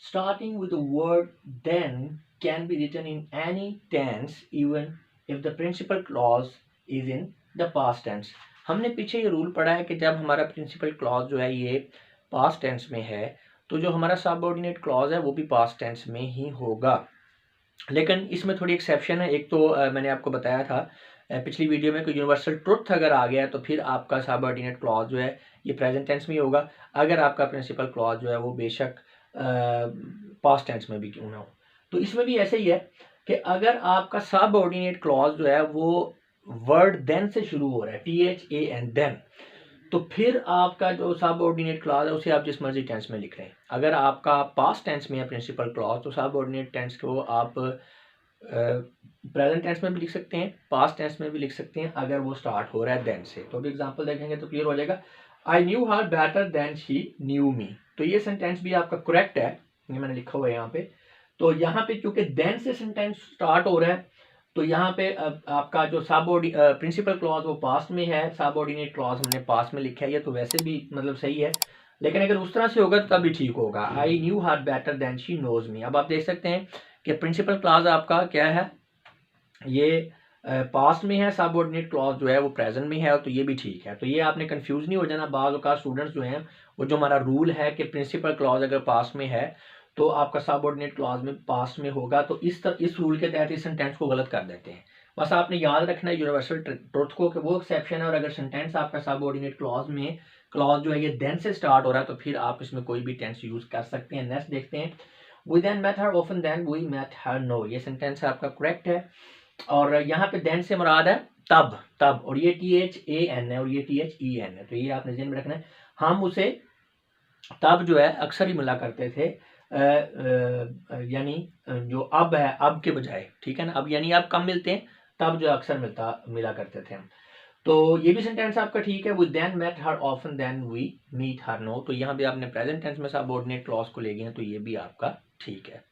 starting with the word then can be written in any tense even if the principal clause is in the past tense. हमने पीछे ये rule पढ़ा है कि जब हमारा प्रिंसिपल क्लॉज जो है ये पास्ट टेंस में है तो जो हमारा सबऑर्डिनेट क्लॉज है वो भी पास्ट टेंस में ही होगा। लेकिन इसमें थोड़ी एक्सेप्शन है। एक तो मैंने आपको बताया था पिछली वीडियो में कि यूनिवर्सल ट्रुथ अगर आ गया तो फिर आपका सबऑर्डिनेट क्लॉज जो है ये प्रेजेंट टेंस में ही होगा, अगर आपका प्रिंसिपल क्लॉज जो है वो बेशक पास्ट टेंस में भी क्यों ना हो। तो इसमें भी ऐसे ही है कि अगर आपका सबऑर्डिनेट क्लॉज जो है वो वर्ड देन से शुरू हो रहा है, THAN देन, तो फिर आपका जो सबऑर्डिनेट क्लॉज है उसे आप जिस मर्जी टेंस में लिख रहे हैं। अगर आपका पास्ट टेंस में है प्रिंसिपल क्लॉज तो सबऑर्डिनेट टेंस को आप प्रेजेंट टेंस में भी लिख सकते हैं, पास्ट टेंस में भी लिख सकते हैं अगर वो स्टार्ट हो रहा है देन से। तो अभी एग्जांपल देखेंगे तो क्लियर हो जाएगा। I knew her better than she knew me, तो ये सेंटेंस भी आपका करेक्ट है, ये मैंने लिखा हुआ है यहाँ पे। तो यहाँ पे क्योंकि देन से सेंटेंस स्टार्ट हो रहा है तो यहाँ पे आपका जो प्रिंसिपल क्लॉज वो पास्ट में है, सबऑर्डिनेट क्लॉज हमने पास्ट में लिखा है, ये तो वैसे भी मतलब सही है। लेकिन अगर उस तरह से होगा तो तभी ठीक होगा। I knew her better than she knows me. अब आप देख सकते हैं कि प्रिंसिपल क्लॉज आपका क्या है, ये पास्ट में है, सबऑर्डिनेट क्लॉज जो है वो प्रेजेंट में है, तो ये भी ठीक है। तो ये आपने कंफ्यूज नहीं हो जाना। बाज़ औक़ात स्टूडेंट्स जो हैं वो जो हमारा रूल है कि प्रिंसिपल क्लॉज अगर पास्ट में है तो आपका सबऑर्डिनेट क्लॉज में पास्ट में होगा, तो इस रूल के तहत इस सेंटेंस को गलत कर देते हैं। बस आपने याद रखना है यूनिवर्सल ट्रुथ को कि वो एक्सेप्शन है, और अगर सेंटेंस आपका सबऑर्डिनेट क्लॉज में क्लॉज जो है ये देन से स्टार्ट हो रहा है तो फिर आप इसमें कोई भी टेंस यूज कर सकते हैं। नेक्स्ट देखते हैं, we then met her often then we met her no. ये सेंटेंस आपका करेक्ट है, और यहाँ पे देन से मुराद है तब, तब, और ये THAN है और ये THEN है, तो ये आपने ध्यान में रखना है। हम उसे तब जो है अक्सर ही मिला करते थे, यानी जो अब है अब के बजाय, ठीक है ना, अब यानी अब कम मिलते हैं, तब जो अक्सर मिला करते थे हम। तो ये भी सेंटेंस आपका ठीक है, we then met her often then we meet her no. तो यहाँ भी आपने प्रेजेंट टेंस में सबऑर्डिनेट क्लॉज को ले गए हैं, तो ये भी आपका ठीक है।